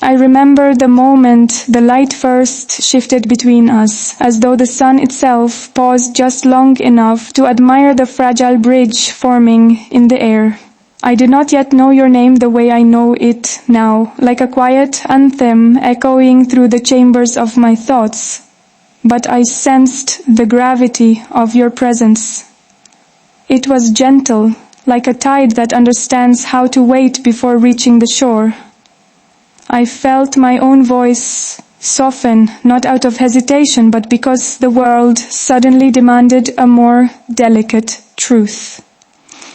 I remember the moment the light first shifted between us, as though the sun itself paused just long enough to admire the fragile bridge forming in the air. I did not yet know your name the way I know it now, like a quiet anthem echoing through the chambers of my thoughts. But I sensed the gravity of your presence. It was gentle, like a tide that understands how to wait before reaching the shore. I felt my own voice soften, not out of hesitation, but because the world suddenly demanded a more delicate truth.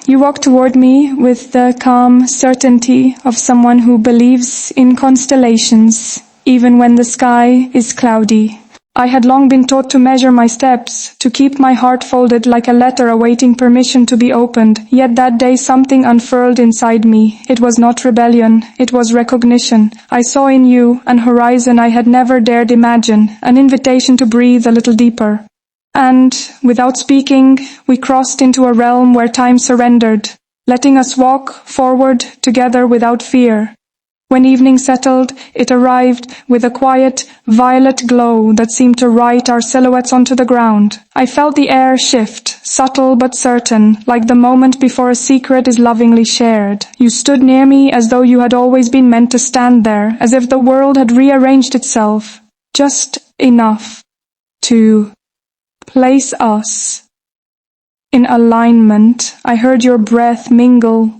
You walked toward me with the calm certainty of someone who believes in constellations, even when the sky is cloudy. I had long been taught to measure my steps, to keep my heart folded like a letter awaiting permission to be opened. Yet that day something unfurled inside me. It was not rebellion, it was recognition. I saw in you an horizon I had never dared imagine, an invitation to breathe a little deeper. And, without speaking, we crossed into a realm where time surrendered, letting us walk forward together without fear. When evening settled, it arrived with a quiet, violet glow that seemed to write our silhouettes onto the ground. I felt the air shift, subtle but certain, like the moment before a secret is lovingly shared. You stood near me as though you had always been meant to stand there, as if the world had rearranged itself, just enough to place us in alignment. I heard your breath mingle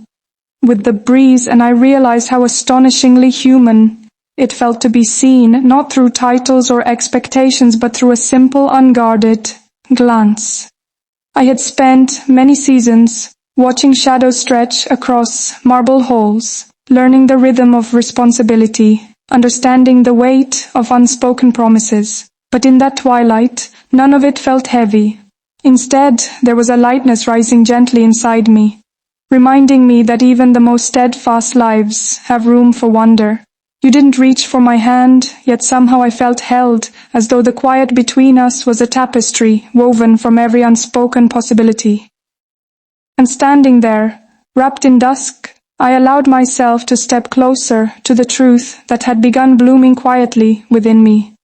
with the breeze, and I realized how astonishingly human it felt to be seen, not through titles or expectations, but through a simple, unguarded glance. I had spent many seasons watching shadows stretch across marble halls, learning the rhythm of responsibility, understanding the weight of unspoken promises. But in that twilight, none of it felt heavy. Instead, there was a lightness rising gently inside me, reminding me that even the most steadfast lives have room for wonder. You didn't reach for my hand, yet somehow I felt held, as though the quiet between us was a tapestry woven from every unspoken possibility. And standing there, wrapped in dusk, I allowed myself to step closer to the truth that had begun blooming quietly within me.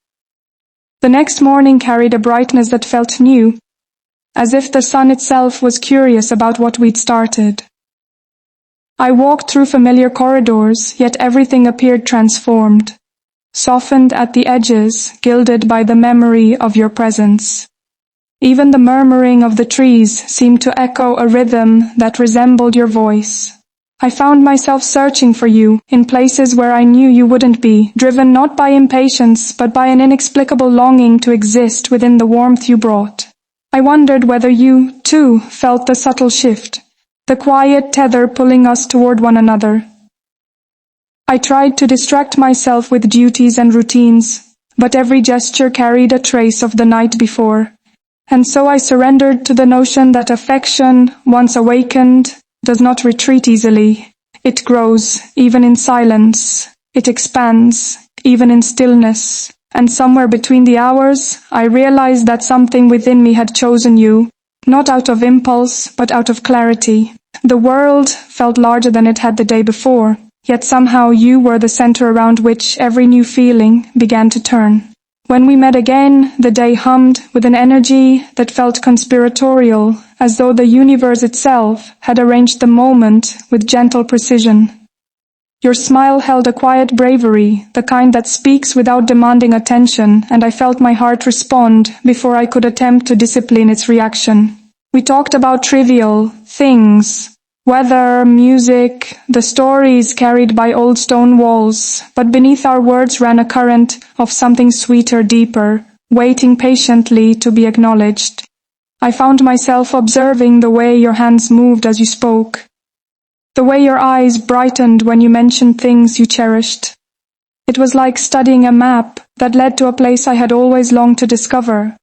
The next morning carried a brightness that felt new, as if the sun itself was curious about what we'd started. I walked through familiar corridors, yet everything appeared transformed, softened at the edges, gilded by the memory of your presence. Even the murmuring of the trees seemed to echo a rhythm that resembled your voice. I found myself searching for you in places where I knew you wouldn't be, driven not by impatience, but by an inexplicable longing to exist within the warmth you brought. I wondered whether you, too, felt the subtle shift, the quiet tether pulling us toward one another. I tried to distract myself with duties and routines, but every gesture carried a trace of the night before. And so I surrendered to the notion that affection, once awakened, does not retreat easily. It grows, even in silence. It expands, even in stillness. And somewhere between the hours, I realized that something within me had chosen you, not out of impulse, but out of clarity. The world felt larger than it had the day before, yet somehow you were the center around which every new feeling began to turn. When we met again, the day hummed with an energy that felt conspiratorial, as though the universe itself had arranged the moment with gentle precision. Your smile held a quiet bravery, the kind that speaks without demanding attention, and I felt my heart respond before I could attempt to discipline its reaction. We talked about trivial things, weather, music, the stories carried by old stone walls, but beneath our words ran a current of something sweeter, deeper, waiting patiently to be acknowledged. I found myself observing the way your hands moved as you spoke, the way your eyes brightened when you mentioned things you cherished. It was like studying a map that led to a place I had always longed to discover.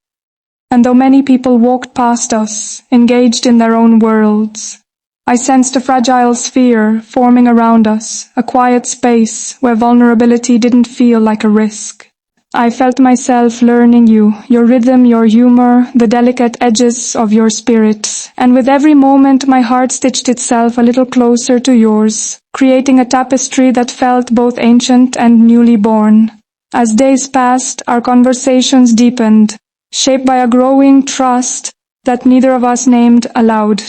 And though many people walked past us, engaged in their own worlds, I sensed a fragile sphere forming around us, a quiet space where vulnerability didn't feel like a risk. I felt myself learning you, your rhythm, your humor, the delicate edges of your spirit. And with every moment my heart stitched itself a little closer to yours, creating a tapestry that felt both ancient and newly born. As days passed, our conversations deepened, shaped by a growing trust that neither of us named aloud.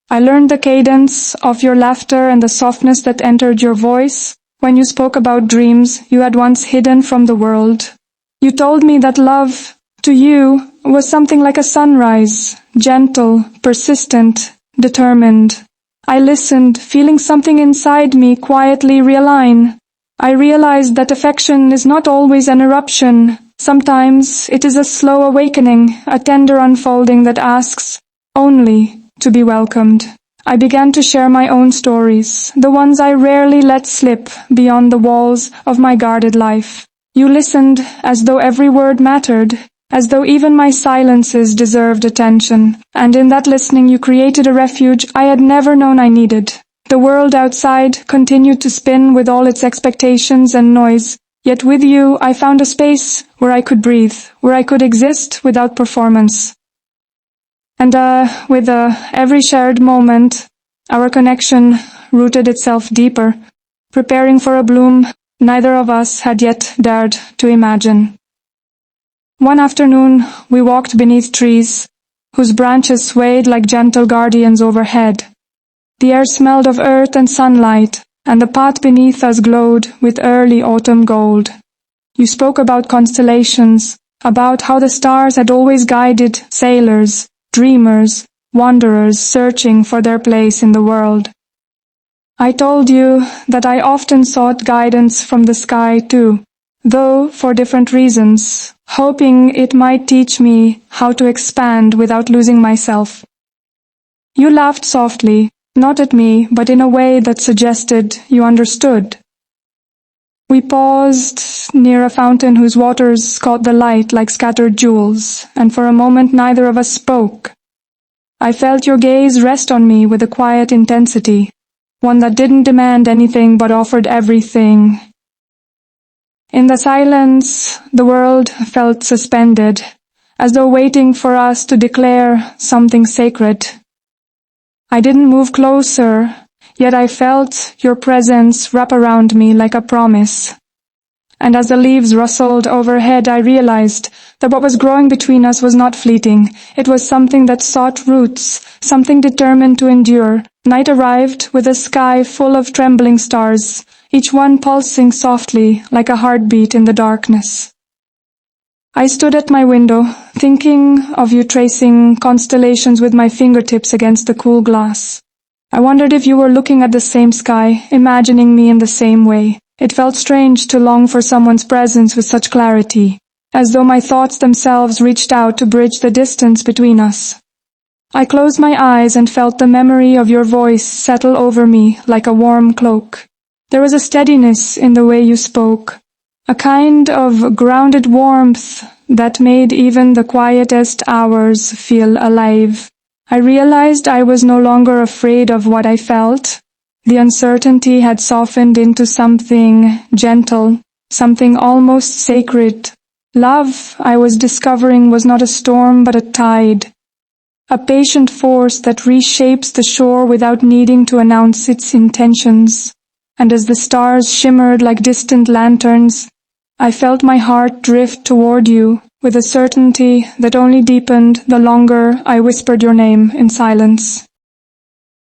I learned the cadence of your laughter and the softness that entered your voice when you spoke about dreams you had once hidden from the world. You told me that love, to you, was something like a sunrise, gentle, persistent, determined. I listened, feeling something inside me quietly realign. I realized that affection is not always an eruption. Sometimes it is a slow awakening, a tender unfolding that asks only to be welcomed. I began to share my own stories, the ones I rarely let slip beyond the walls of my guarded life. You listened as though every word mattered, as though even my silences deserved attention, and in that listening you created a refuge I had never known I needed. The world outside continued to spin with all its expectations and noise, yet with you I found a space where I could breathe, where I could exist without performance. And with every shared moment, our connection rooted itself deeper, preparing for a bloom neither of us had yet dared to imagine. One afternoon, we walked beneath trees, whose branches swayed like gentle guardians overhead. The air smelled of earth and sunlight, and the path beneath us glowed with early autumn gold. You spoke about constellations, about how the stars had always guided sailors, dreamers, wanderers searching for their place in the world. I told you that I often sought guidance from the sky too, though for different reasons, hoping it might teach me how to expand without losing myself. You laughed softly, not at me, but in a way that suggested you understood. We paused near a fountain whose waters caught the light like scattered jewels, and for a moment neither of us spoke. I felt your gaze rest on me with a quiet intensity, one that didn't demand anything but offered everything. In the silence, the world felt suspended, as though waiting for us to declare something sacred. I didn't move closer, yet I felt your presence wrap around me like a promise. And as the leaves rustled overhead, I realized that what was growing between us was not fleeting. It was something that sought roots, something determined to endure. Night arrived with a sky full of trembling stars, each one pulsing softly like a heartbeat in the darkness. I stood at my window, thinking of you tracing constellations with my fingertips against the cool glass. I wondered if you were looking at the same sky, imagining me in the same way. It felt strange to long for someone's presence with such clarity, as though my thoughts themselves reached out to bridge the distance between us. I closed my eyes and felt the memory of your voice settle over me like a warm cloak. There was a steadiness in the way you spoke, a kind of grounded warmth that made even the quietest hours feel alive. I realized I was no longer afraid of what I felt. The uncertainty had softened into something gentle, something almost sacred. Love, I was discovering, was not a storm but a tide, a patient force that reshapes the shore without needing to announce its intentions. And as the stars shimmered like distant lanterns, I felt my heart drift toward you with a certainty that only deepened the longer I whispered your name in silence.